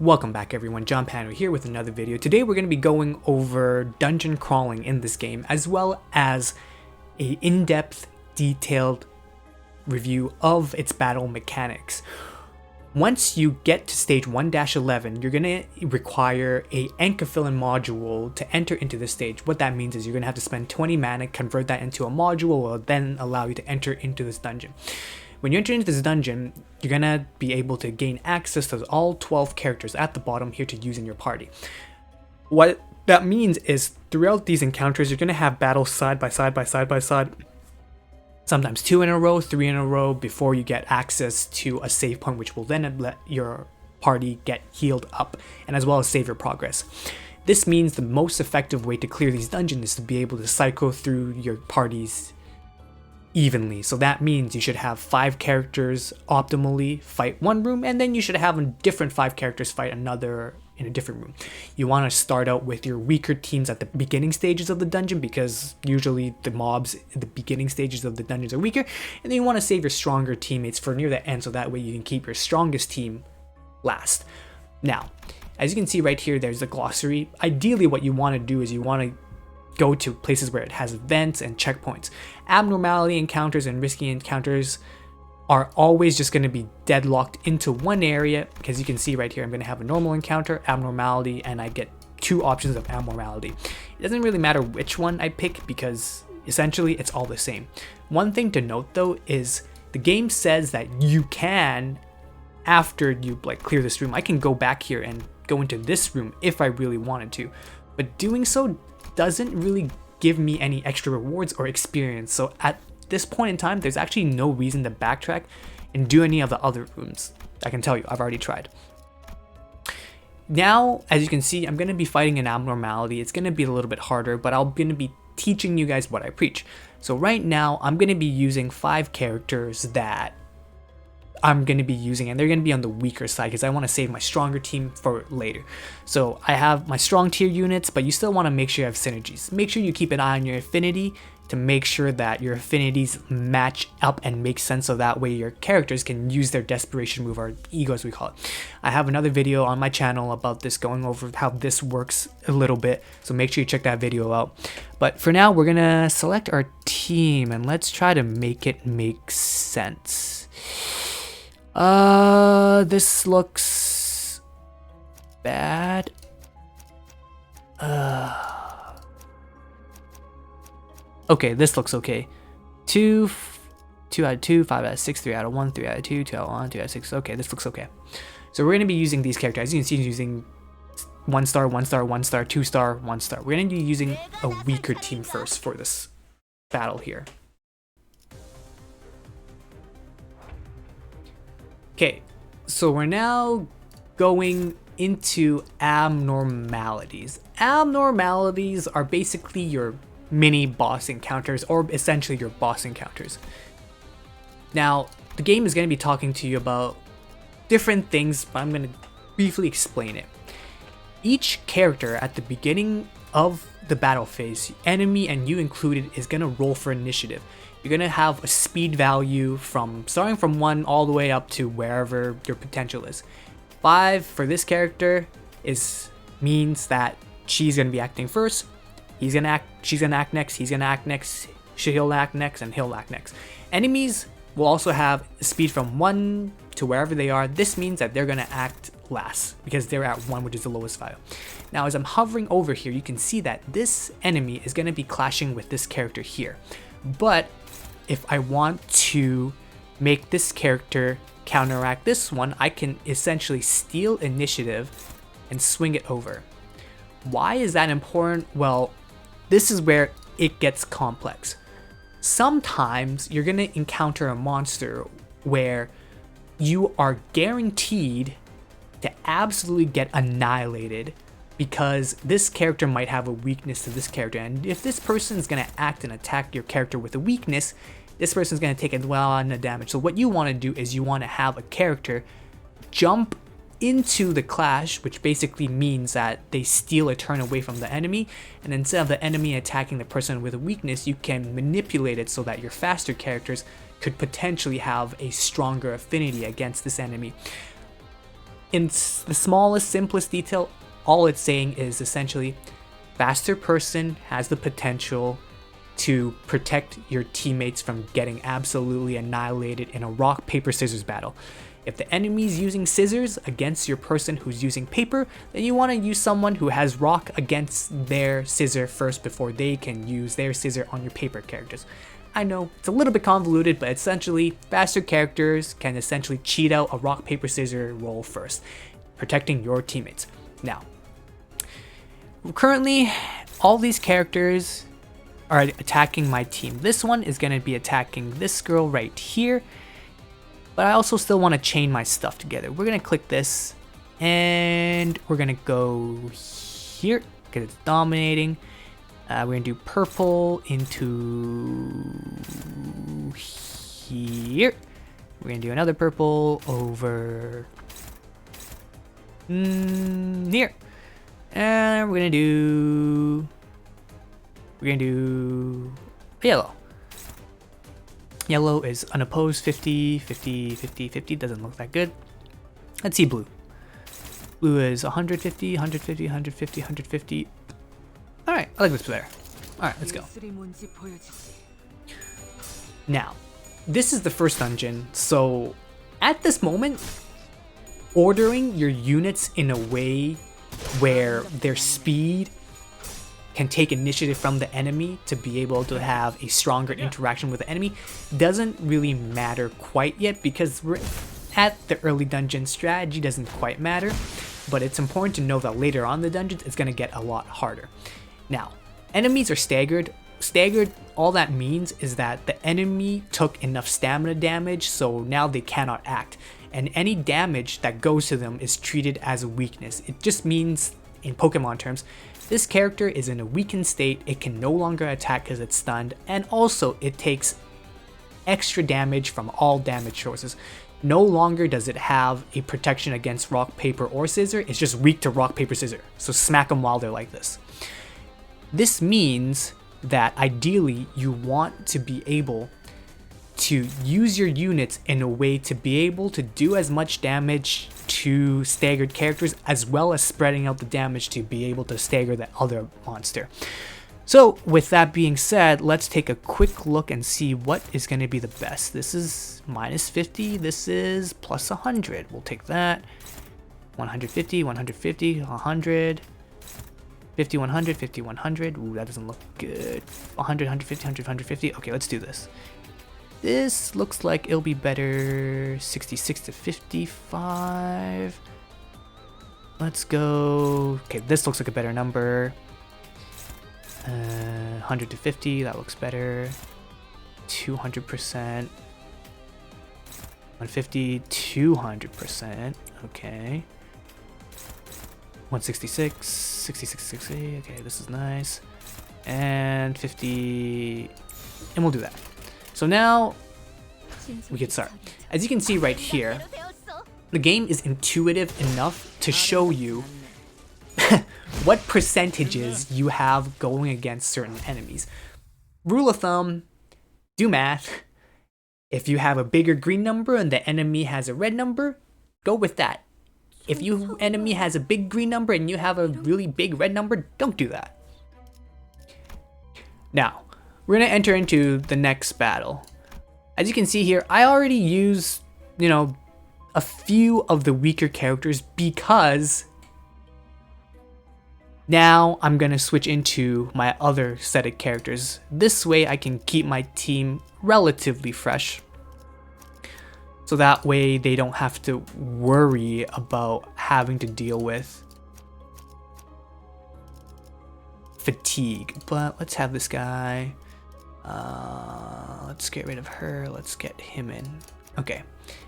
Welcome back everyone, John Pano here with another video. Today we're going to be going over dungeon crawling in this game, as well as a in-depth, detailed review of its battle mechanics. Once you get to stage 1-11, you're going to require a anchor fill-in module to enter into the stage. What that means is you're going to have to spend 20 mana, convert that into a module, will then allow you to enter into this dungeon. When you enter into this dungeon, you're going to be able to gain access to all 12 characters at the bottom here to use in your party. What that means is throughout these encounters, you're going to have battles side by side, sometimes 2 in a row, 3 in a row, before you get access to a save point, which will then let your party get healed up, and as well as save your progress. This means the most effective way to clear these dungeons is to be able to cycle through your parties evenly. So that means you should have 5 characters optimally fight one room, and then you should have a different 5 characters fight another in a different room. You want to start out with your weaker teams at the beginning stages of the dungeon, because usually the mobs at the beginning stages of the dungeons are weaker, and then you want to save your stronger teammates for near the end, so that way you can keep your strongest team last. Now, as you can see right here, there's the glossary. Ideally what you want to do is you want to go to places where it has events and checkpoints. Abnormality encounters and risky encounters are always just going to be deadlocked into one area, because you can see right here I'm going to have a normal encounter, abnormality, and I get 2 options of abnormality. It doesn't really matter which one I pick, because essentially it's all the same. One thing to note though is the game says that you can, after you clear this room, I can go back here and go into this room if I really wanted to, but doing so doesn't really give me any extra rewards or experience. So at this point in time, there's actually no reason to backtrack and do any of the other rooms. I can tell you, I've already tried. Now, as you can see, I'm going to be fighting an abnormality. It's going to be a little bit harder, but I'm going to be teaching you guys what I preach. So right now, I'm going to be using 5 characters that I'm going to be using, and they're going to be on the weaker side because I want to save my stronger team for later. So I have my strong tier units, but you still want to make sure you have synergies. Make sure you keep an eye on your affinity to make sure that your affinities match up and make sense, so that way your characters can use their desperation move, or ego as we call it. I have another video on my channel about this, going over how this works a little bit, so make sure you check that video out. But for now, we're going to select our team and let's try to make it make sense. This looks bad. Okay, this looks okay. 2 out of 2, 5 out of 6, 3 out of 1, 3 out of 2, 2 out of 1, 2 out of 6. Okay, this looks okay. So we're going to be using these characters. As you can see, using 1 star, 1 star, 1 star, 2 star, 1 star. We're going to be using a weaker team first for this battle here. Okay, so we're now going into abnormalities. Abnormalities are basically your mini boss encounters, or essentially your boss encounters. Now, the game is going to be talking to you about different things, but I'm going to briefly explain it. Each character at the beginning of the battle phase, enemy and you included, is going to roll for initiative. You're going to have a speed value from starting from 1 all the way up to wherever your potential is. 5 for this character means that she's going to be acting first. She's going to act next, he's going to act next, she'll act next, and he'll act next. Enemies will also have speed from 1 to wherever they are. This means that they're going to act last, because they're at 1, which is the lowest value. Now, as I'm hovering over here, you can see that this enemy is going to be clashing with this character here. But if I want to make this character counteract this one, I can essentially steal initiative and swing it over. Why is that important? Well, this is where it gets complex. Sometimes you're going to encounter a monster where you are guaranteed to absolutely get annihilated, because this character might have a weakness to this character, and if this person is going to act and attack your character with a weakness, this person is going to take a lot of damage. So what you want to do is you want to have a character jump into the clash, which basically means that they steal a turn away from the enemy, and instead of the enemy attacking the person with a weakness, you can manipulate it so that your faster characters could potentially have a stronger affinity against this enemy. in the smallest, simplest detail, all it's saying is essentially faster person has the potential to protect your teammates from getting absolutely annihilated in a rock, paper, scissors battle. If the enemy's using scissors against your person who's using paper, then you want to use someone who has rock against their scissor first before they can use their scissor on your paper characters. I know it's a little bit convoluted, but essentially faster characters can essentially cheat out a rock, paper, scissors roll first, protecting your teammates. Now, currently, all these characters are attacking my team. This one is going to be attacking this girl right here, but I also still want to chain my stuff together. We're going to click this, and we're going to go here, because it's dominating. We're going to do purple into here. We're going to do another purple over here. And we're going to do yellow. Yellow is unopposed, 50, 50, 50, 50. Doesn't look that good. Let's see blue. Blue is 150, 150, 150, 150. Alright, I like this better. Alright, let's go. Now, this is the first dungeon, so at this moment, ordering your units in a way where their speed can take initiative from the enemy to be able to have a stronger interaction with the enemy doesn't really matter quite yet, because we're at the early dungeon. Strategy doesn't quite matter, but it's important to know that later on in the dungeons it's going to get a lot harder. Now, enemies are staggered. Staggered, all that means is that the enemy took enough stamina damage, so now they cannot act, and any damage that goes to them is treated as a weakness. It just means, in Pokemon terms, this character is in a weakened state, it can no longer attack because it's stunned, and also it takes extra damage from all damage sources. No longer does it have a protection against rock, paper, or scissor, it's just weak to rock, paper, scissor, so smack them while they're like this. This means that ideally you want to be able to use your units in a way to be able to do as much damage to staggered characters, as well as spreading out the damage to be able to stagger the other monster. So with that being said, let's take a quick look and see what is going to be the best. This is minus 50, this is plus 100. We'll take that. 150, 150, 100. 50, 100, 50, 100. Ooh, that doesn't look good. 100, 150, 100, 150. Okay, let's do this. This looks like it'll be better. 66 to 55. Let's go. Okay, this looks like a better number. 100 to 50. That looks better. 200%. 150, 200%. Okay. 166, 66, 60. Okay, this is nice. And 50. And we'll do that. So now we can start. As you can see right here, the game is intuitive enough to show you what percentages you have going against certain enemies. Rule of thumb, do math. If you have a bigger green number and the enemy has a red number, go with that. If your enemy has a big green number and you have a really big red number, don't do that. Now, we're going to enter into the next battle. As you can see here, I already used, a few of the weaker characters because now I'm going to switch into my other set of characters. This way I can keep my team relatively fresh. So that way they don't have to worry about having to deal with fatigue. But let's have this guy. Let's get rid of her. Let's get him in. Okay.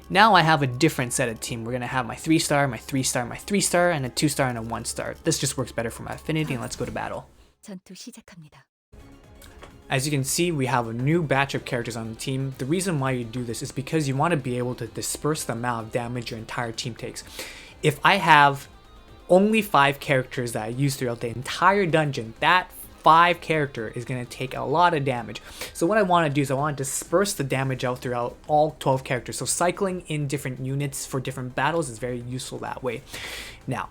Now I have a different set of team. We're going to have my 3-star, my 3-star, my 3-star, and a 2-star and a 1-star. This just works better for my affinity, and let's go to battle. As you can see, we have a new batch of characters on the team. The reason why you do this is because you want to be able to disperse the amount of damage your entire team takes. If I have only 5 characters that I use throughout the entire dungeon, that 5 character is going to take a lot of damage. So what I want to do is I want to disperse the damage out throughout all 12 characters. So cycling in different units for different battles is very useful that way. Now,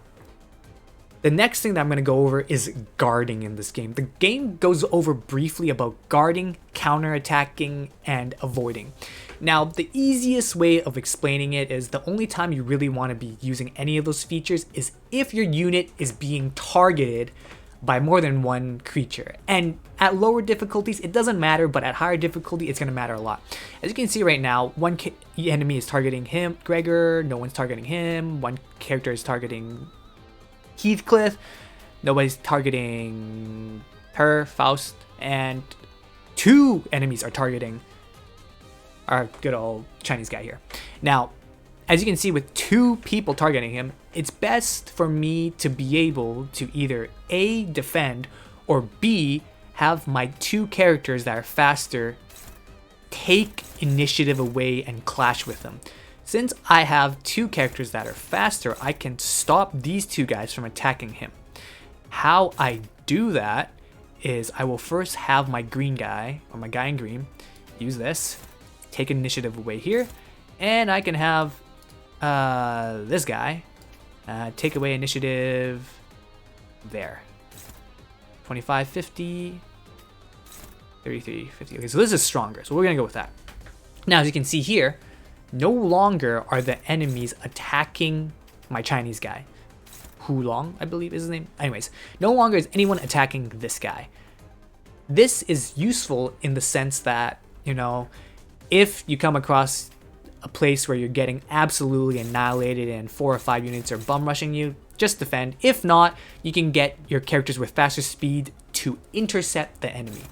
the next thing that I'm going to go over is guarding in this game. The game goes over briefly about guarding, counterattacking, and avoiding. Now, the easiest way of explaining it is the only time you really want to be using any of those features is if your unit is being targeted by more than one creature. And at lower difficulties, it doesn't matter, but at higher difficulty, it's going to matter a lot. As you can see right now, one enemy is targeting him, Gregor, no one's targeting him, one character is targeting Heathcliff, nobody's targeting her, Faust, and 2 enemies are targeting our good old Chinese guy here. Now, as you can see with 2 people targeting him, it's best for me to be able to either A, defend, or B, have my 2 characters that are faster take initiative away and clash with them. Since I have 2 characters that are faster, I can stop these 2 guys from attacking him. How I do that is I will first have my green guy, or my guy in green, use this, take initiative away here, and I can have this guy take away initiative there. 25, 50, 33, 50. Okay, so this is stronger, so we're gonna go with that. Now, as you can see here, no longer are the enemies attacking my Chinese guy. Hulong, I believe is his name. Anyways, no longer is anyone attacking this guy. This is useful in the sense that, you know, if you come across a place where you're getting absolutely annihilated and 4 or 5 units are bum rushing you, just defend. If not, you can get your characters with faster speed to intercept the enemy.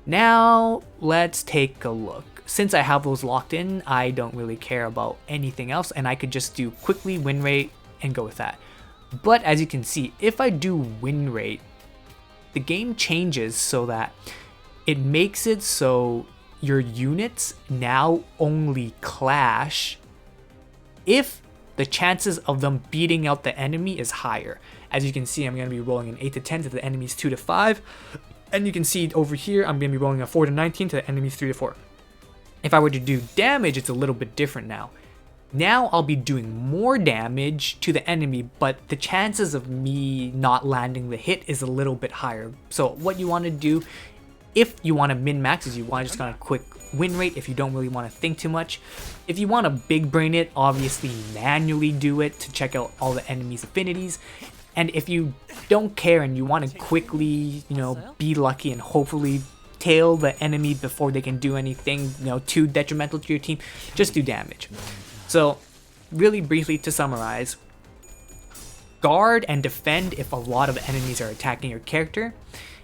Now, let's take a look. Since I have those locked in, I don't really care about anything else, and I could just do quickly win rate and go with that. But as you can see, if I do win rate, the game changes so that it makes it so your units now only clash if the chances of them beating out the enemy is higher. As you can see, I'm going to be rolling an 8 to 10 to the enemy's 2 to 5. And you can see over here, I'm going to be rolling a 4 to 19 to the enemy's 3 to 4. If I were to do damage, it's a little bit different now. Now I'll be doing more damage to the enemy, but the chances of me not landing the hit is a little bit higher. So what you want to do, if you want to min-max, is you want to just kind of quick win rate if you don't really want to think too much. If you want to big brain it, obviously manually do it to check out all the enemy's affinities. And if you don't care and you want to quickly, you know, be lucky and hopefully tail the enemy before they can do anything, you know, too detrimental to your team, just do damage. So, really briefly to summarize, guard and defend if a lot of enemies are attacking your character.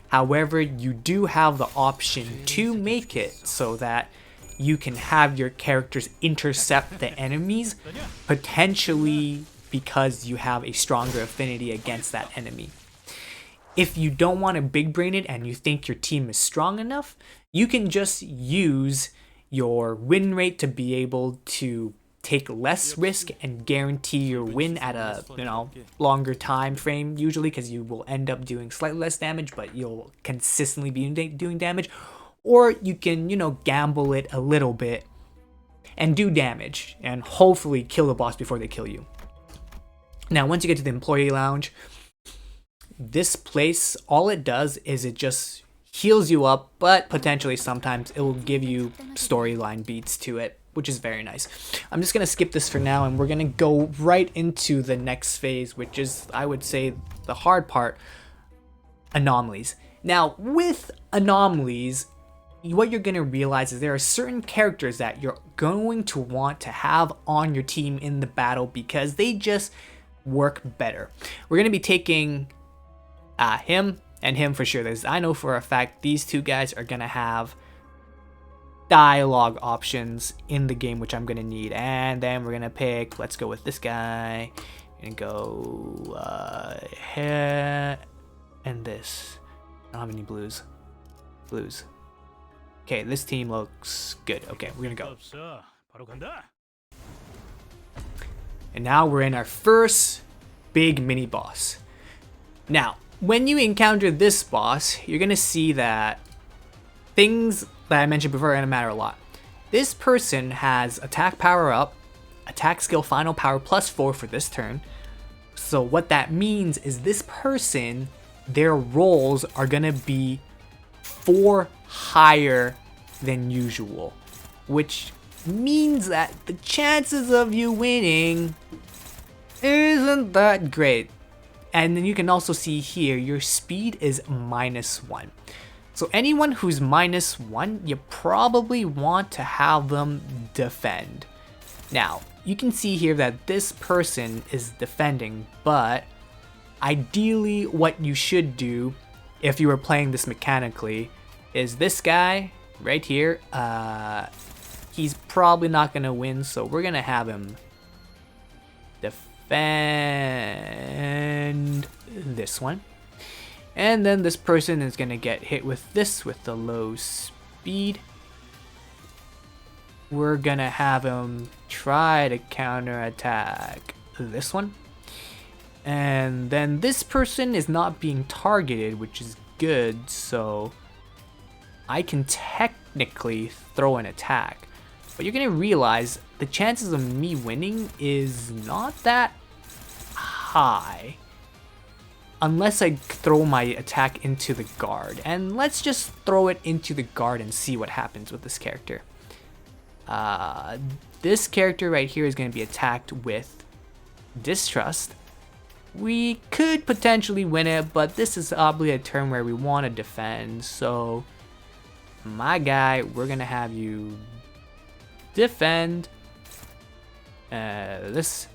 However, you do have the option to make it so that you can have your characters intercept the enemies, potentially because you have a stronger affinity against that enemy. If you don't want to big brain it and you think your team is strong enough, you can just use your win rate to be able to take less risk and guarantee your win at a, you know, longer time frame usually, because you will end up doing slightly less damage, but you'll consistently be doing damage. Or you can, you know, gamble it a little bit and do damage and hopefully kill the boss before they kill you. Now, once you get to the employee lounge, this place, all it does is it just heals you up, but potentially sometimes it will give you storyline beats to it, which is very nice. I'm just going to skip this for now, and we're going to go right into the next phase, which is, I would say, the hard part, anomalies. Now, with anomalies, what you're going to realize is there are certain characters that you're going to want to have on your team in the battle because they just work better. We're going to be taking him and him for sure. I know for a fact these 2 guys are going to have dialogue options in the game, which I'm going to need. And then we're going to pick, let's go with this guy and go here and this. I don't have any blues. Okay, this team looks good. Okay, we're going to go. And now we're in our first big mini boss. Now, when you encounter this boss, you're gonna see that things that I mentioned before are gonna matter a lot. This person has attack power up, attack skill final power +4 for this turn. So what that means is this person, their rolls are gonna be 4 higher than usual, which means that the chances of you winning isn't that great. And then you can also see here your speed is -1. So anyone who's -1, you probably want to have them defend. Now, you can see here that this person is defending, but ideally what you should do if you were playing this mechanically is this guy right here. He's probably not gonna win, so we're gonna have him defend this one. And then this person is gonna get hit with this with the low speed. We're gonna have him try to counterattack this one. And then this person is not being targeted, which is good, so I can technically throw an attack. But you're gonna realize the chances of me winning is not that high. Unless I throw my attack into the guard. And let's just throw it into the guard and see what happens with this character. This character right here is going to be attacked with Distrust. We could potentially win it, but this is obviously a turn where we want to defend. So, my guy, we're going to have you defend this.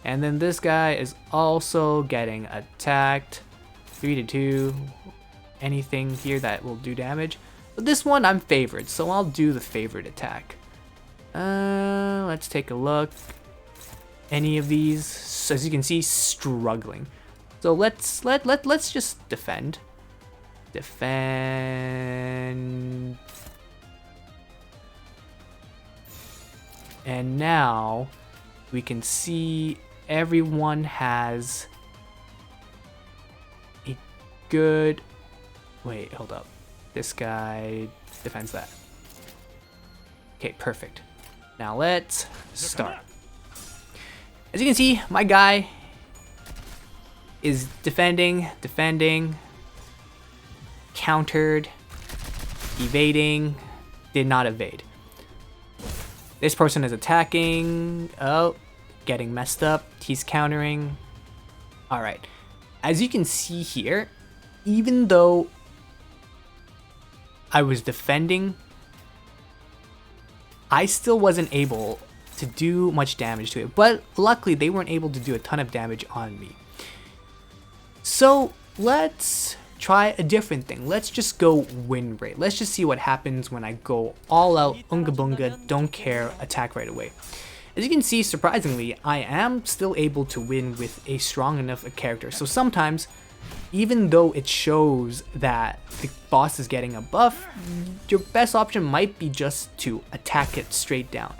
And then this guy is also getting attacked. 3-2. Anything here that will do damage. But this one I'm favored, so I'll do the favored attack. Let's take a look. Any of these, so as you can see, struggling. So let's just defend. Defend. And now we can see everyone has a good... Wait, hold up. This guy defends that. Okay, perfect. Now let's start. As you can see, my guy is defending, countered, evading, did not evade. This person is attacking, oh, getting messed up, he's countering. Alright, as you can see here, even though I was defending, I still wasn't able to do much damage to it, but luckily they weren't able to do a ton of damage on me. So let's try a different thing. Let's just go win rate. Let's just see what happens when I go all out, unga bunga, don't care, attack right away. As you can see, surprisingly, I am still able to win with a strong enough character. So sometimes, even though it shows that the boss is getting a buff, your best option might be just to attack it straight down.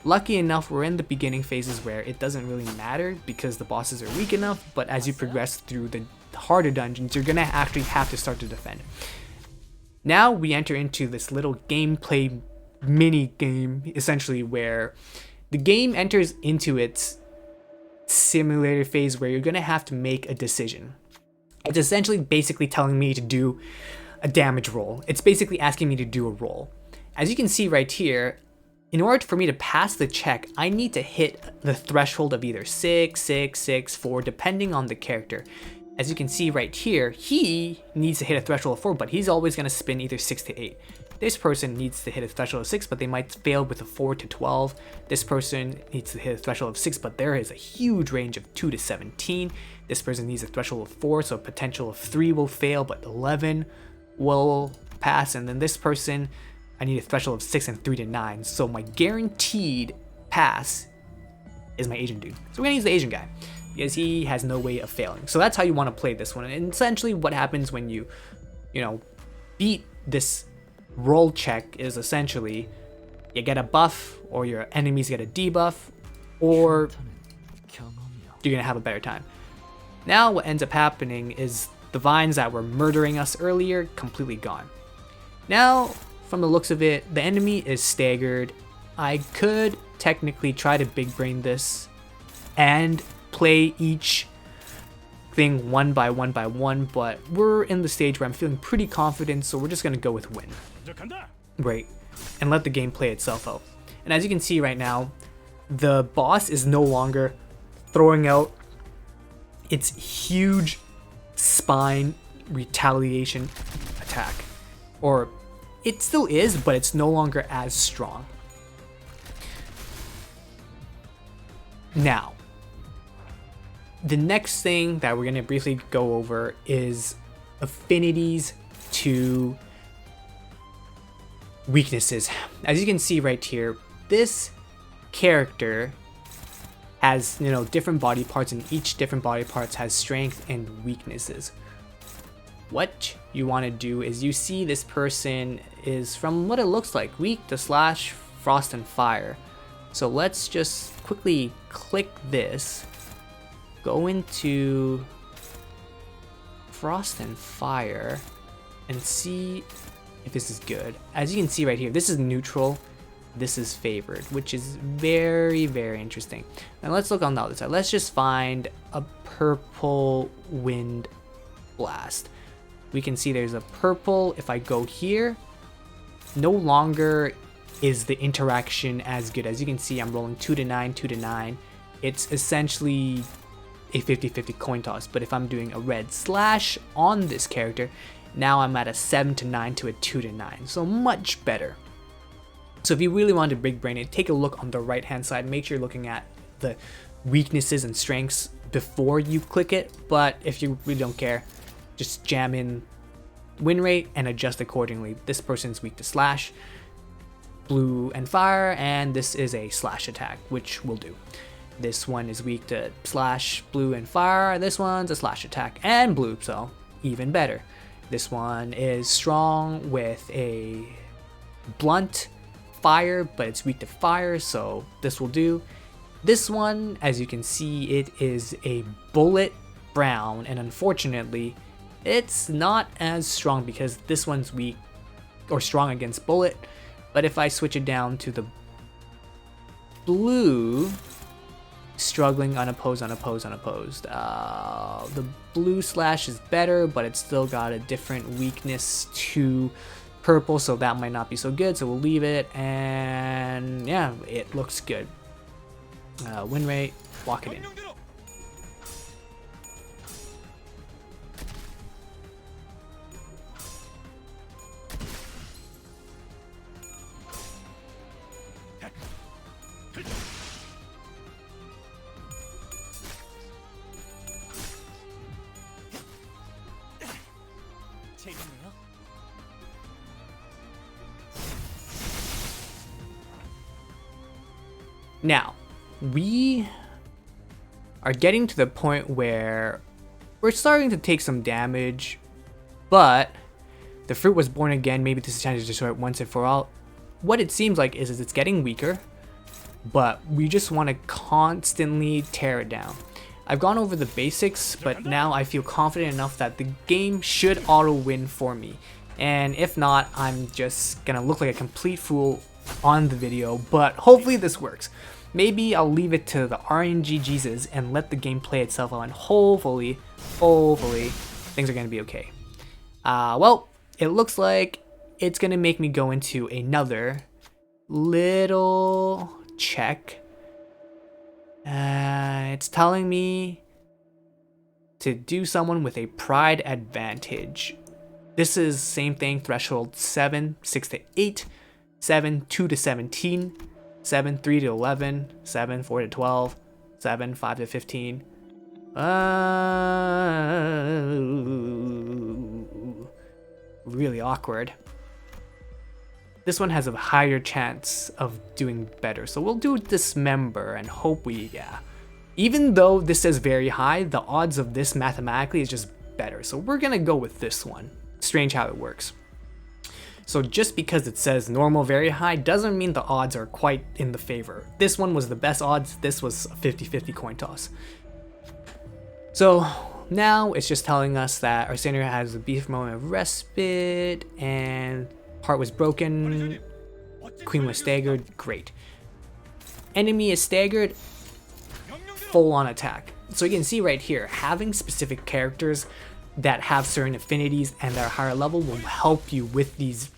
Lucky enough, we're in the beginning phases where it doesn't really matter because the bosses are weak enough, but as you progress through the harder dungeons, you're gonna actually have to start to defend. Now we enter into this little gameplay mini game, essentially, where the game enters into its simulator phase where you're gonna have to make a decision. It's essentially basically telling me to do a damage roll. It's basically asking me to do a roll. As you can see right here, in order for me to pass the check, I need to hit the threshold of either 6, 6, 6, 4, depending on the character. As you can see right here, he needs to hit a threshold of 4, but he's always going to spin either 6 to 8. This person needs to hit a threshold of 6, but they might fail with a 4 to 12. This person needs to hit a threshold of 6, but there is a huge range of 2 to 17. This person needs a threshold of 4, so a potential of 3 will fail, but 11 will pass. And then this person, I need a threshold of 6 and 3 to 9. So my guaranteed pass is my Asian dude. So we're gonna use the Asian guy because he has no way of failing. So that's how you want to play this one. And essentially what happens when you beat this roll check is essentially you get a buff, or your enemies get a debuff, or you're gonna have a better time. Now what ends up happening is The vines that were murdering us earlier, completely gone. Now, from the looks of it, the enemy is staggered. I could technically try to big brain this and play each thing one by one, but we're in the stage where I'm feeling pretty confident, so we're just gonna go with win. Right, and let the game play itself out. And as you can see right now, the boss is no longer throwing out its huge spine retaliation attack. Or it still is, but it's no longer as strong. Now, the next thing that we're going to briefly go over is affinities to weaknesses. As you can see right here, this character has, different body parts, and each different body parts has strength and weaknesses. What you want to do is, you see this person is, from what it looks like, weak to slash, frost, and fire. So let's just quickly click this, go into frost and fire, and see if this is good. As you can see right here, this is neutral, this is favored, which is very, very interesting. Now let's look on the other side. Let's just find a purple wind blast. We can see there's a purple. If I go here, no longer is the interaction as good. As you can see, I'm rolling 2 to 9, 2 to 9. It's essentially a 50-50 coin toss. But if I'm doing a red slash on this character, now I'm at a 7 to 9 to a 2 to 9. So much better. So if you really want to big brain it, take a look on the right hand side. Make sure you're looking at the weaknesses and strengths before you click it. But if you really don't care, just jam in win rate and adjust accordingly. This person's weak to slash, blue and fire, and this is a slash attack, which will do. This one is weak to slash, blue and fire. This one's a slash attack and blue, so even better. This one is strong with a blunt fire, but it's weak to fire, so this will do. This one, as you can see, it is a bullet brown, and unfortunately it's not as strong because this one's weak or strong against bullet. But if I switch it down to the blue, struggling, unopposed. The blue slash is better, but it's still got a different weakness to purple, so that might not be so good, so we'll leave it. And yeah, it looks good. Win rate, walk it in. Now, we are getting to the point where we're starting to take some damage, but the fruit was born again. Maybe this is time to destroy it once and for all. What it seems like is it's getting weaker, but we just want to constantly tear it down. I've gone over the basics, but now I feel confident enough that the game should auto win for me. And if not, I'm just gonna look like a complete fool on the video, but hopefully this works. Maybe I'll leave it to the RNG Jesus and let the game play itself out, and hopefully things are gonna be okay. Well, it looks like it's gonna make me go into another little check. It's telling me to do someone with a pride advantage. This is same thing, threshold 7, 6 to 8, 7, 2 to 17, 7, 3 to 11, 7, 4 to 12, 7, 5 to 15. Really awkward. This one has a higher chance of doing better, so we'll do dismember and hope we, Even though this says very high, the odds of this mathematically is just better, so we're gonna go with this one. Strange how it works. So just because it says normal very high doesn't mean the odds are quite in the favor. This one was the best odds, this was a 50-50 coin toss. So now it's just telling us that our center has a brief moment of respite and heart was broken, queen was staggered, great. Enemy is staggered, full on attack. So you can see right here, having specific characters that have certain affinities and are higher level will help you with these,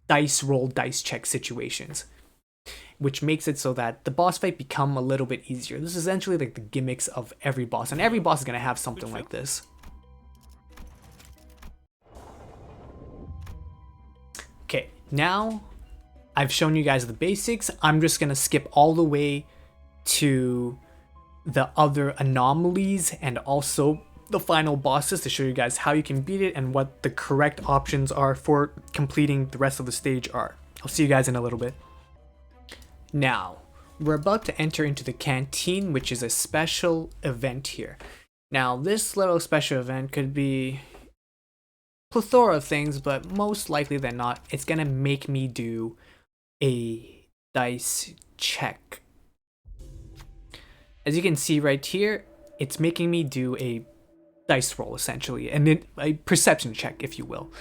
dice roll, dice check situations, which makes it so that the boss fight become a little bit easier. This is essentially like the gimmicks of every boss, and every boss is going to have something like this. Okay, now I've shown you guys the basics. I'm just going to skip all the way to the other anomalies and also the final bosses to show you guys how you can beat it and what the correct options are for completing the rest of the stage are. I'll see you guys in a little bit. Now, we're about to enter into the canteen, which is a special event here. Now, this little special event could be plethora of things, but most likely than not, it's gonna make me do a dice check. As you can see right here, it's making me do a dice roll essentially, and then a perception check, if you will.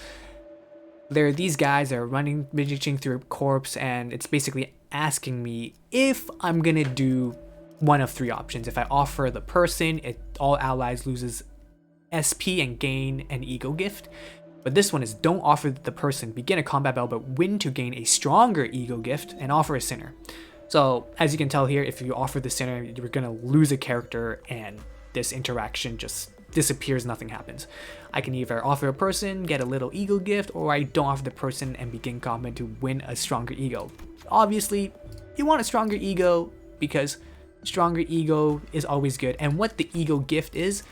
There are these guys that are bitching through a corpse, and it's basically asking me if I'm gonna do one of three options. If I offer the person, all allies loses SP and gain an ego gift. But this one is don't offer the person, begin a combat battle, but win to gain a stronger ego gift and offer a sinner. So as you can tell here, if you offer the sinner, you're gonna lose a character and this interaction just disappears, nothing happens. I can either offer a person, get a little ego gift, or I don't offer the person and begin combat to win a stronger ego. Obviously, you want a stronger ego because stronger ego is always good. And what the ego gift is,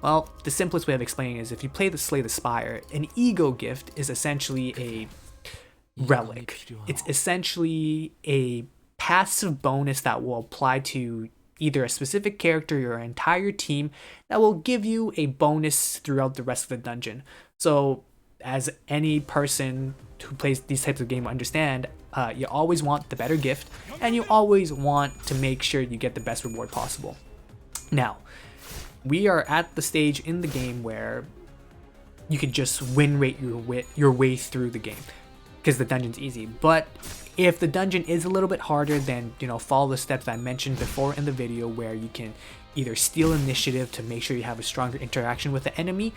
well, the simplest way of explaining is if you play the Slay the Spire, an ego gift is essentially a relic. It's essentially a passive bonus that will apply to either a specific character or your entire team that will give you a bonus throughout the rest of the dungeon. So as any person who plays these types of games will understand, you always want the better gift and you always want to make sure you get the best reward possible. Now, we are at the stage in the game where you could just win rate your way through the game because the dungeon's easy. But if the dungeon is a little bit harder, then follow the steps I mentioned before in the video, where you can either steal initiative to make sure you have a stronger interaction with the enemy,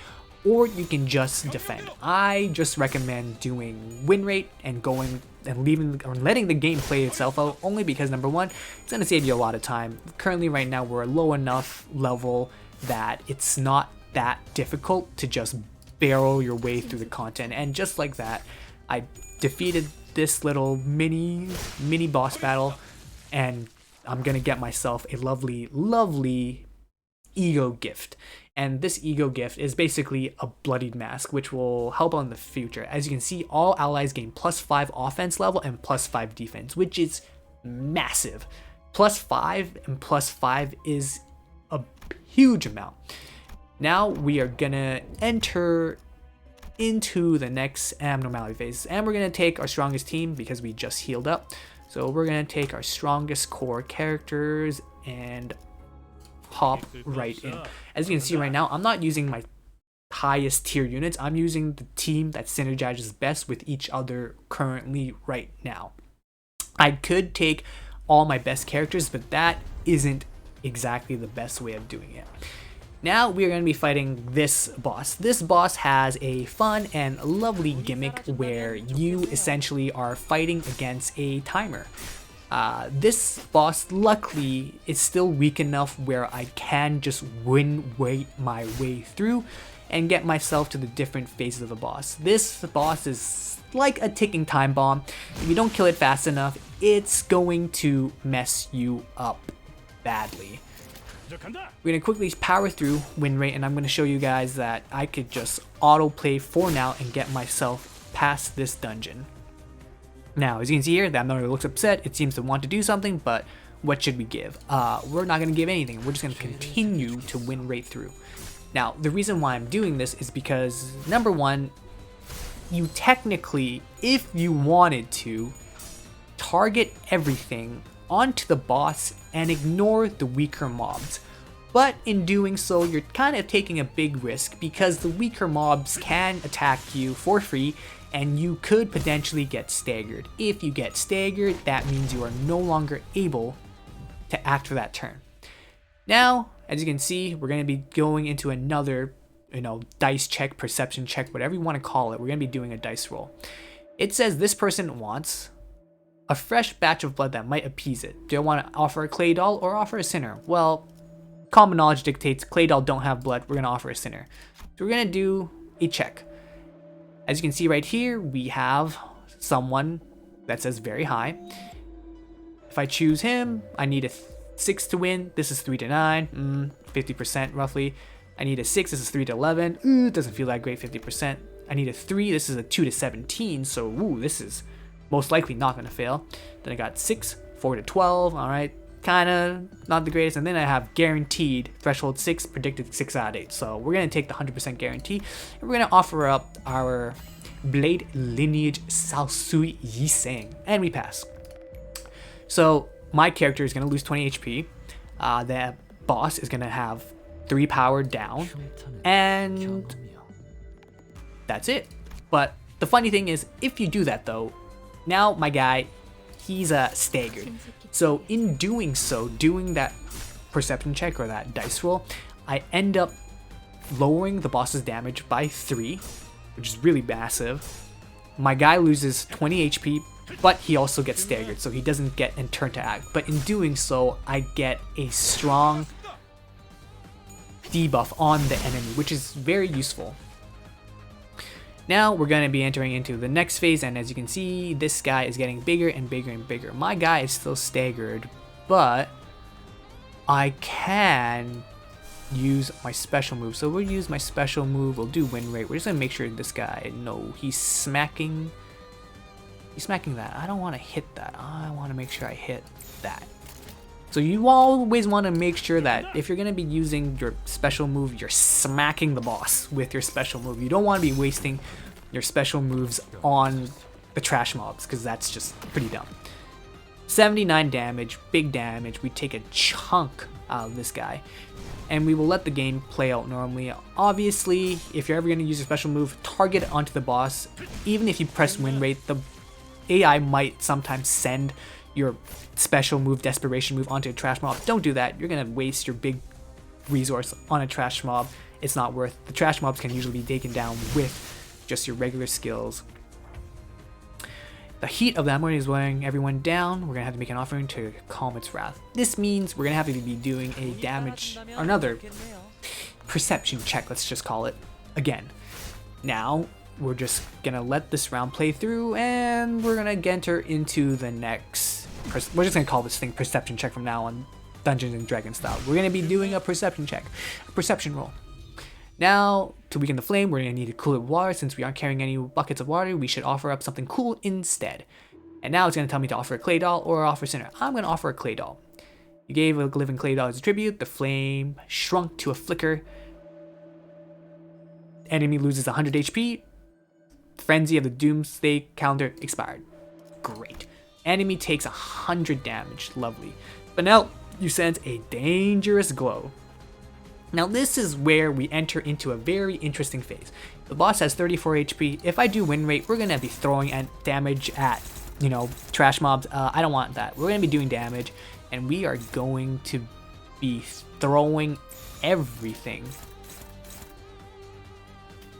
or you can just defend. I just recommend doing win rate and going and leaving or letting the game play itself out, only because number one, it's going to save you a lot of time. Currently right now we're low enough level that it's not that difficult to just barrel your way through the content, and just like that I defeated this little mini boss battle, and I'm gonna get myself a lovely ego gift. And this ego gift is basically a bloodied mask, which will help out in the future. As you can see, all allies gain +5 offense level and +5 defense, which is massive. +5 and +5 is a huge amount. Now we are gonna enter into the next abnormality phase, and we're gonna take our strongest team because we just healed up. So we're gonna take our strongest core characters and hop right in. As you can see right now, I'm not using my highest tier units. I'm using the team that synergizes best with each other currently right now. I could take all my best characters, but that isn't exactly the best way of doing it. Now we are going to be fighting this boss. This boss has a fun and lovely gimmick where you essentially are fighting against a timer. This boss luckily is still weak enough where I can just wait my way through and get myself to the different phases of the boss. This boss is like a ticking time bomb. If you don't kill it fast enough, it's going to mess you up badly. We're going to quickly power through win rate, and I'm going to show you guys that I could just autoplay for now and get myself past this dungeon. Now, as you can see here, that Abnormality looks upset. It seems to want to do something, but what should we give? We're not going to give anything. We're just going to continue to win rate through. Now, the reason why I'm doing this is because, number one, you technically, if you wanted to, target everything onto the boss and ignore the weaker mobs. But in doing so, you're kind of taking a big risk because the weaker mobs can attack you for free and you could potentially get staggered. If you get staggered, that means you are no longer able to act for that turn. Now, as you can see, we're going to be going into another, dice check, perception check, whatever you want to call it. We're going to be doing a dice roll. It says this person wants a fresh batch of blood that might appease it. Do I want to offer a clay doll or offer a sinner? Well, common knowledge dictates clay doll don't have blood. We're going to offer a sinner. So we're going to do a check. As you can see right here, we have someone that says very high. If I choose him, I need a 6 to win. This is 3 to 9, 50% roughly. I need a 6, this is 3 to 11. Doesn't feel that great, 50%. I need a 3, this is a 2 to 17, so this is most likely not going to fail. Then I got 6, 4 to 12, alright, kind of not the greatest. And then I have guaranteed threshold 6, predicted 6 out of 8. So we're going to take the 100% guarantee, and we're going to offer up our Blade Lineage Salsui Yiseng, and we pass. So my character is going to lose 20 HP, the boss is going to have 3 power down, and that's it. But the funny thing is, if you do that though, now my guy, he's staggered. So in doing so, doing that perception check or that dice roll, I end up lowering the boss's damage by 3, which is really massive. My guy loses 20 HP, but he also gets staggered, so he doesn't get in turn to act. But in doing so, I get a strong debuff on the enemy, which is very useful. Now we're going to be entering into the next phase, and as you can see, this guy is getting bigger and bigger and bigger. My guy is still staggered, but I can use my special move. So we'll use my special move, we'll do win rate. We're just going to make sure this guy, no, he's smacking that. I don't want to hit that. I want to make sure I hit that. So you always want to make sure that if you're going to be using your special move, you're smacking the boss with your special move. You don't want to be wasting your special moves on the trash mobs, because that's just pretty dumb. 79 damage, big damage. We take a chunk out of this guy, and we will let the game play out normally. Obviously, if you're ever going to use a special move, target it onto the boss. Even if you press win rate, the AI might sometimes send your special move, desperation move, onto a trash mob. Don't do that. You're gonna waste your big resource on a trash mob. It's not worth. The trash mobs can usually be taken down with just your regular skills. The heat of the Abnormality is wearing everyone down. We're gonna have to make an offering to calm its wrath. This means we're gonna have to be doing a damage, or another perception check, let's just call it, again. Now we're just gonna let this round play through, and we're gonna enter into the next. We're just gonna call this thing perception check from now on, Dungeons and Dragons style. We're gonna be doing a perception check, a perception roll. Now, to weaken the flame, we're gonna need to cool it with water. Since we aren't carrying any buckets of water, we should offer up something cool instead. And now it's gonna tell me to offer a clay doll or offer sinner. I'm gonna offer a clay doll. You gave a living clay doll as a tribute. The flame shrunk to a flicker. Enemy loses 100 HP. Frenzy of the Doomsday calendar expired. Great. Enemy takes 100 damage. Lovely. But now you sense a dangerous glow. Now this is where we enter into a very interesting phase. The boss has 34 HP. If I do win rate, we're going to be throwing damage at, trash mobs. I don't want that. We're going to be doing damage, and we are going to be throwing everything.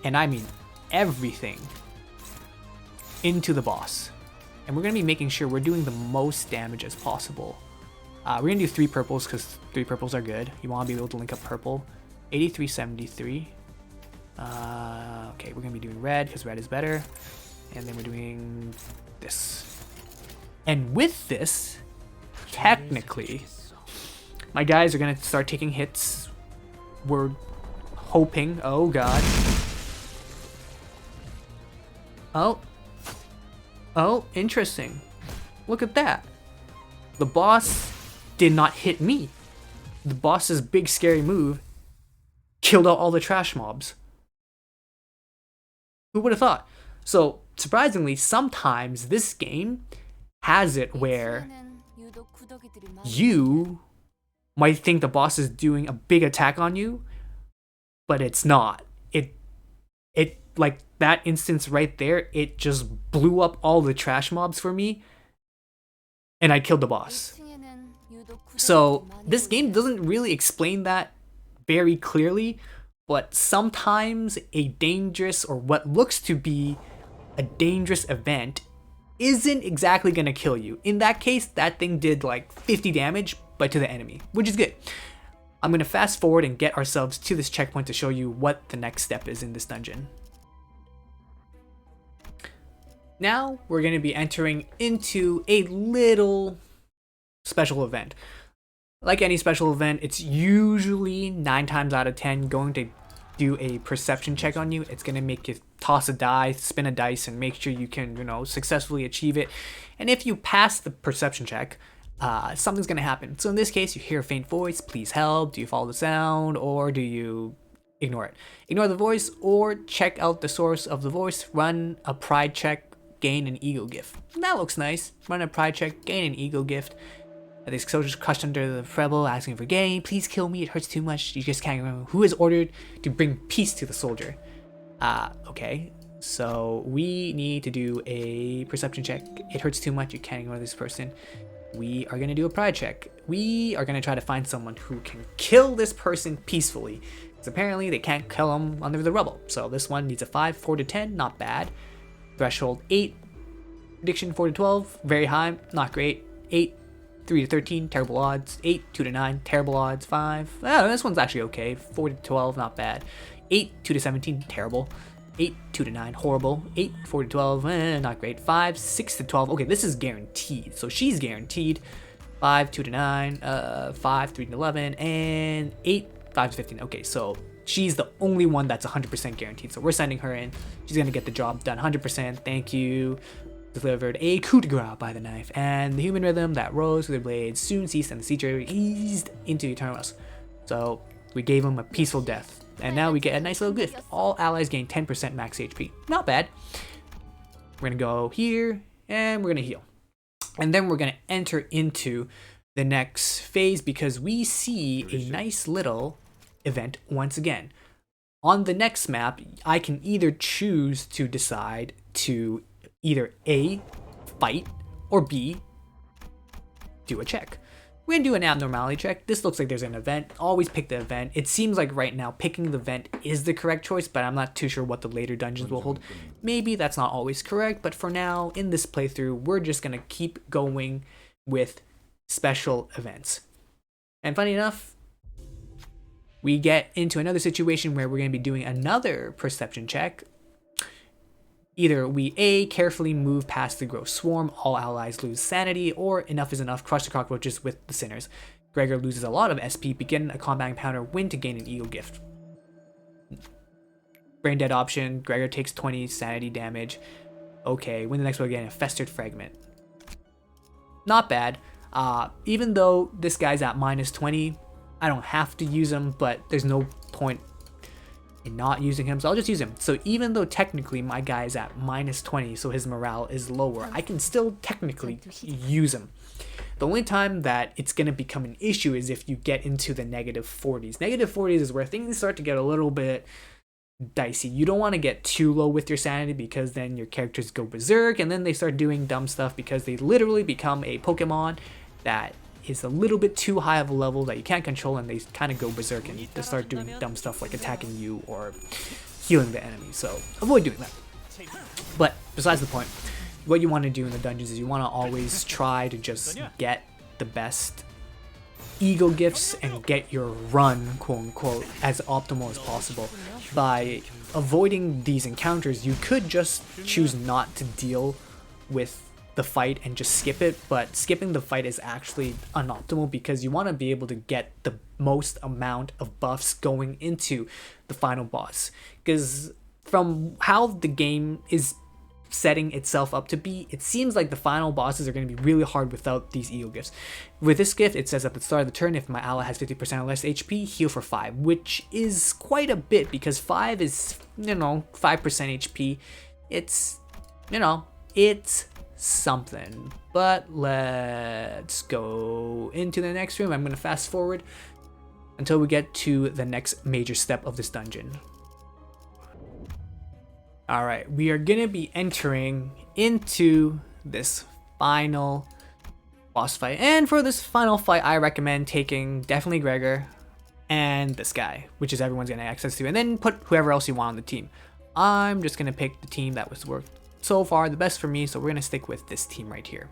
And I mean everything into the boss, and we're going to be making sure we're doing the most damage as possible. We're going to do 3 purples because 3 purples are good. You want to be able to link up purple. 83, 73. Okay, we're going to be doing red because red is better, and then we're doing this. And with this, technically, my guys are going to start taking hits. We're hoping. Oh god. Oh, interesting. Look at that. The boss did not hit me. The boss's big scary move killed out all the trash mobs. Who would have thought? So, surprisingly, sometimes this game has it where you might think the boss is doing a big attack on you, but it's not. It like that instance right there, it just blew up all the trash mobs for me, and I killed the boss. So this game doesn't really explain that very clearly, but sometimes a dangerous, or what looks to be a dangerous event, isn't exactly gonna kill you. In that case, that thing did like 50 damage, but to the enemy, which is good. I'm gonna fast forward and get ourselves to this checkpoint to show you what the next step is in this dungeon. Now we're gonna be entering into a little special event. Like any special event, it's usually 9 times out of 10 going to do a perception check on you. It's gonna make you toss a die, spin a dice, and make sure you can, successfully achieve it. And if you pass the perception check, something's gonna happen. So in this case, you hear a faint voice, please help. Do you follow the sound, or do you ignore it? Ignore the voice, or check out the source of the voice. Run a pride check, gain an ego gift. That looks nice. Run a pride check, gain an ego gift. The soldiers crushed under the rebel, asking for gain. Please kill me, it hurts too much. You just can't remember who is ordered to bring peace to the soldier. Okay. So we need to do a perception check. It hurts too much, you can't ignore this person. We are gonna do a pride check. We are gonna try to find someone who can kill this person peacefully, because apparently they can't kill him under the rubble. So this one needs a 5, 4 to 10, not bad. Threshold 8, prediction 4 to 12, very high, not great. 8, 3 to 13, terrible odds. 8, 2 to 9, terrible odds. 5, this one's actually okay. 4 to 12, not bad. 8, 2 to 17, terrible. 8, 2 to 9, horrible. 8, 4 to 12, not great. 5, 6 to 12, okay, this is guaranteed. So she's guaranteed. 5, 2 to 9, 5, 3 to 11, and 8, 5 to 15. Okay, so she's the only one that's 100% guaranteed. So we're sending her in. She's gonna get the job done 100%. Thank you. Delivered a coup de grace by the knife, and the human rhythm that rose through the blades soon ceased, and the siege eased into eternal rest. So we gave him a peaceful death, and now we get a nice little gift. All allies gain 10% max HP. Not bad. We're gonna go here, and we're gonna heal, and then we're gonna enter into the next phase, because we see a nice little event once again. On the next map, I can either choose to decide to either A, fight, or B, do a check. We're gonna do an abnormality check. This looks like there's an event. Always pick the event. It seems like right now picking the event is the correct choice, but I'm not too sure what the later dungeons will hold. Maybe that's not always correct, but for now, in this playthrough, we're just gonna keep going with special events. And funny enough, we get into another situation where we're gonna be doing another perception check. Either we A, carefully move past the gross swarm, all allies lose sanity, or enough is enough, crush the cockroaches with the sinners. Gregor loses a lot of SP, begin a combat encounter, win to gain an ego gift. Brain dead option, Gregor takes 20 sanity damage. Okay, win the next one again, a festered fragment. Not bad. Even though this guy's at minus 20, I don't have to use him, but there's no point in not using him, so I'll just use him. So even though technically my guy is at minus 20, so his morale is lower, I can still technically use him. The only time that it's going to become an issue is if you get into the negative 40s. Negative 40s is where things start to get a little bit dicey. You don't want to get too low with your sanity, because then your characters go berserk, and then they start doing dumb stuff because they literally become a Pokemon that is a little bit too high of a level that you can't control, and they kind of go berserk and they start doing dumb stuff like attacking you or healing the enemy. So avoid doing that. But besides the point, what you want to do in the dungeons is you want to always try to just get the best ego gifts and get your run, quote unquote, as optimal as possible. By avoiding these encounters, you could just choose not to deal with the fight and just skip it, but skipping the fight is actually unoptimal, because you want to be able to get the most amount of buffs going into the final boss. Because from how the game is setting itself up to be, it seems like the final bosses are going to be really hard without these ego gifts. With this gift, it says at the start of the turn, if my ally has 50% or less HP, heal for 5, which is quite a bit, because 5 is, 5% HP. It's something. But let's go into the next room. I'm going to fast forward until we get to the next major step of this dungeon. Alright, we are going to be entering into this final boss fight. And for this final fight, I recommend taking definitely Gregor and this guy, which is everyone's going to access to, and then put whoever else you want on the team. I'm just going to pick the team that was worked so far the best for me, so we're going to stick with this team right here.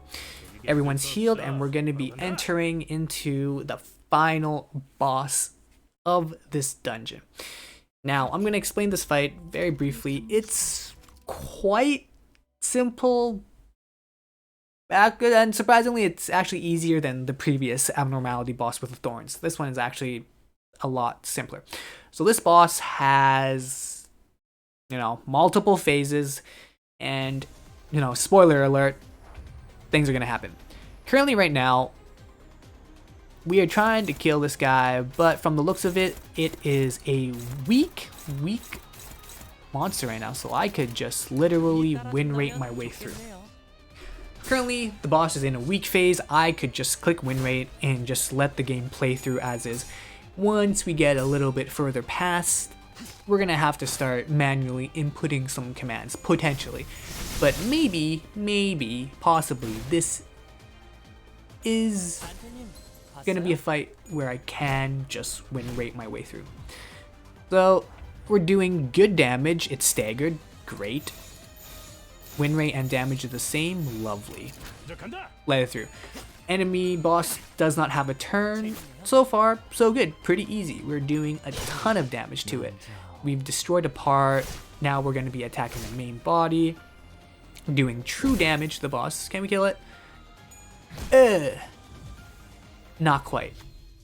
Everyone's healed, and we're going to be entering into the final boss of this dungeon. Now, I'm going to explain this fight very briefly. It's quite simple, and surprisingly, it's actually easier than the previous Abnormality boss with the thorns. This one is actually a lot simpler. So this boss has, multiple phases, and, spoiler alert, things are going to happen. Currently, right now, we are trying to kill this guy, but from the looks of it, it is a weak monster right now, so I could just literally win rate my way through. Currently, the boss is in a weak phase. I could just click win rate and just let the game play through as is. Once we get a little bit further past, we're gonna have to start manually inputting some commands, potentially. But maybe, possibly, this is gonna be a fight where I can just win rate my way through. So, we're doing good damage. It's staggered. Great. Win rate and damage are the same. Lovely. Let it through. Enemy boss does not have a turn. So far, so good. Pretty easy. We're doing a ton of damage to it. We've destroyed a part. Now we're going to be attacking the main body. Doing true damage to the boss. Can we kill it? Not quite.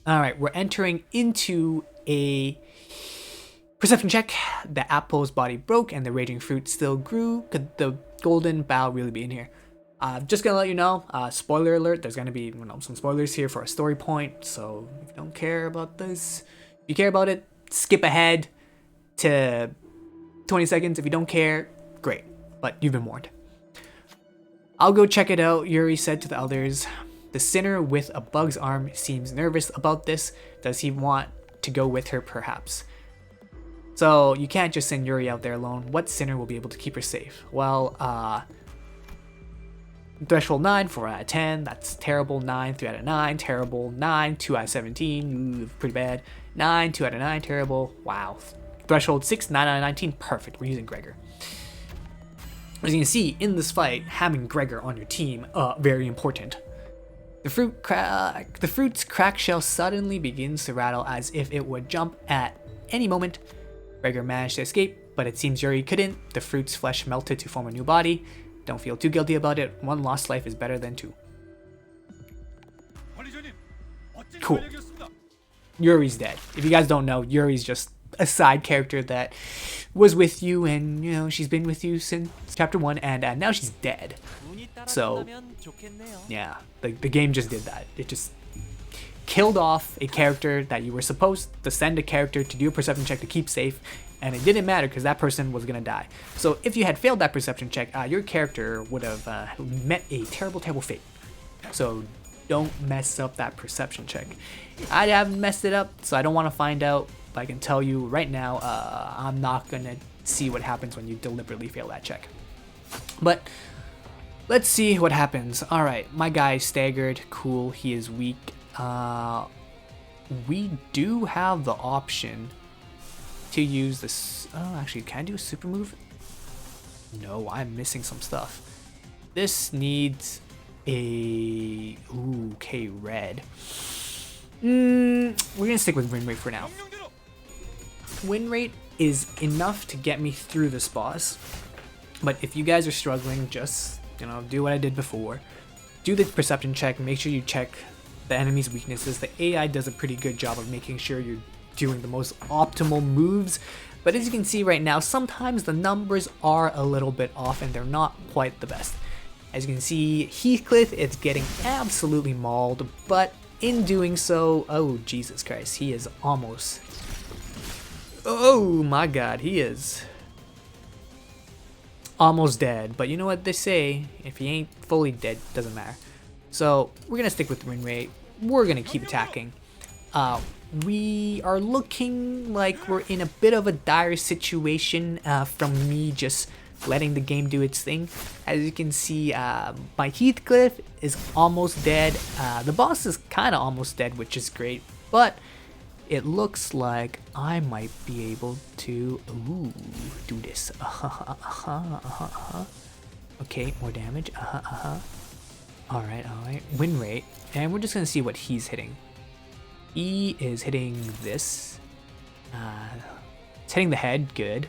Alright, we're entering into a perception check. The apple's body broke and the raging fruit still grew. Could the golden bough really be in here? Just gonna let you know, spoiler alert, there's gonna be some spoilers here for a story point, so if you don't care about this, if you care about it, skip ahead to 20 seconds. If you don't care, great, but you've been warned. I'll go check it out. Yuri said to the others. The sinner with a bug's arm seems nervous about this. Does he want to go with her, perhaps? So you can't just send Yuri out there alone. What sinner will be able to keep her safe? Well, threshold 9, 4 out of 10, that's terrible. 9, 3 out of 9, terrible. 9, 2 out of 17, ooh, pretty bad. 9, 2 out of 9, terrible. Wow. Threshold 6, 9 out of 19, perfect. We're using Gregor. As you can see, in this fight, having Gregor on your team, very important. The fruit's cracked shell suddenly begins to rattle as if it would jump at any moment. Gregor managed to escape, but it seems Yuri couldn't. The fruit's flesh melted to form a new body. Don't feel too guilty about it. One lost life is better than 2. Cool. Yuri's dead. If you guys don't know, Yuri's just a side character that was with you, and she's been with you since chapter 1, and now she's dead. So yeah, the game just did that. It just killed off a character that you were supposed to send a character to do a perception check to keep safe, and it didn't matter because that person was gonna die. So if you had failed that perception check, your character would have met a terrible fate. So don't mess up that perception check. I haven't messed it up, so I don't want to find out, but I can tell you right now, I'm not gonna see what happens when you deliberately fail that check. But let's see what happens. Alright, my guy is staggered. Cool, he is weak. We do have the option to use this. Oh, actually, can I do a super move? No, I'm missing some stuff. This needs a... Ooh, okay, red. We're gonna stick with win rate for now. Win rate is enough to get me through this boss. But if you guys are struggling, just, do what I did before. Do the perception check, make sure you check the enemy's weaknesses. The AI does a pretty good job of making sure you're doing the most optimal moves, but as you can see right now, sometimes the numbers are a little bit off and they're not quite the best. As you can see, Heathcliff is getting absolutely mauled, but in doing so, oh Jesus Christ, he is almost, oh my god, he is almost dead. But you know what they say, if he ain't fully dead, doesn't matter. So we're gonna stick with win rate. We're gonna keep attacking. We are looking like we're in a bit of a dire situation from me just letting the game do its thing. As you can see, my Heathcliff is almost dead. The boss is kind of almost dead, which is great, but it looks like I might be able to do this. Okay, more damage. Alright, win rate, and we're just gonna see what he's hitting. He is hitting this. It's hitting the head, good.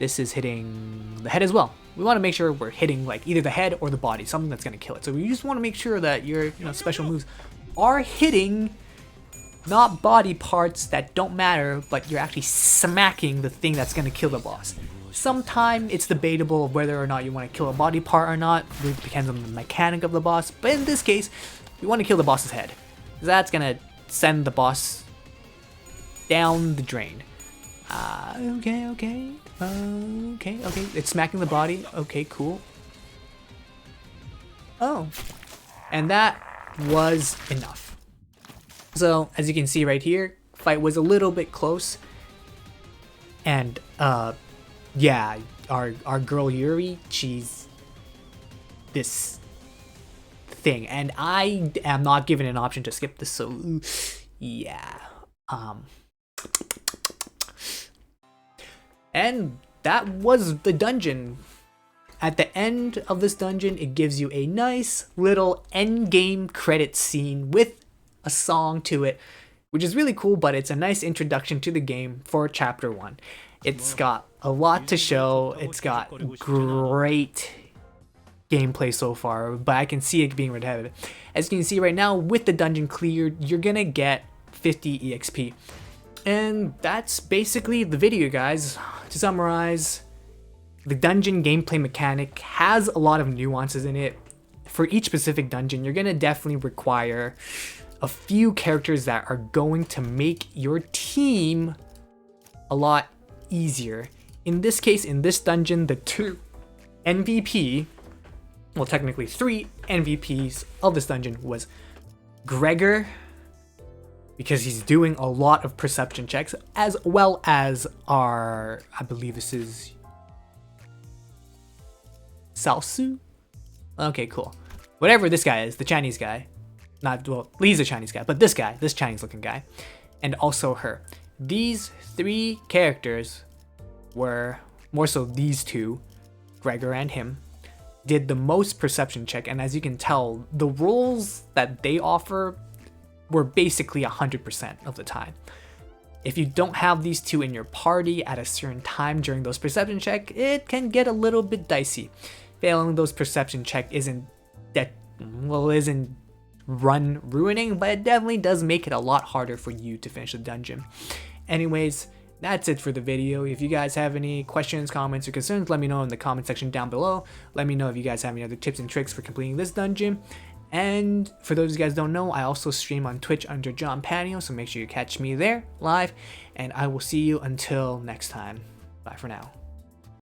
This is hitting the head as well. We want to make sure we're hitting like either the head or the body, something that's going to kill it. So we just want to make sure that your special moves are hitting not body parts that don't matter, but you're actually smacking the thing that's going to kill the boss. Sometimes it's debatable whether or not you want to kill a body part or not. It depends on the mechanic of the boss. But in this case, we want to kill the boss's head. That's going to send the boss down the drain. Okay. It's smacking the body. Okay, cool. Oh. And that was enough. So, as you can see right here, fight was a little bit close. And, yeah, our girl Yuri, she's this thing. And I am not given an option to skip this, so, yeah. And that was the dungeon. At the end of this dungeon, it gives you a nice little end game credit scene with a song to it, which is really cool, but it's a nice introduction to the game for chapter 1. It's got a lot to show. It's got great gameplay so far, but I can see it being repetitive. As you can see right now, with the dungeon cleared, you're gonna get 50 EXP. And that's basically the video, guys. To summarize, the dungeon gameplay mechanic has a lot of nuances in it. For each specific dungeon, you're going to definitely require a few characters that are going to make your team a lot easier. In this case, in this dungeon, the 2 MVP, well technically 3 MVPs of this dungeon was Gregor, because he's doing a lot of perception checks, as well as our, I believe this is Salsu? Okay, cool. Whatever this guy is, the Chinese guy. Not, well, he's a Chinese guy, but this guy, this Chinese looking guy. And also her. These 3 characters were, more so these 2, Gregor and him, did the most perception check. And as you can tell, the roles that they offer were basically 100% of the time. If you don't have these 2 in your party at a certain time during those perception check, it can get a little bit dicey. Failing those perception check isn't run ruining, but it definitely does make it a lot harder for you to finish the dungeon. Anyways, that's it for the video. If you guys have any questions, comments, or concerns, let me know in the comment section down below. Let me know if you guys have any other tips and tricks for completing this dungeon. And for those of you guys who don't know, I also stream on Twitch under John Patio, so make sure you catch me there live, and I will see you until next time. Bye for now.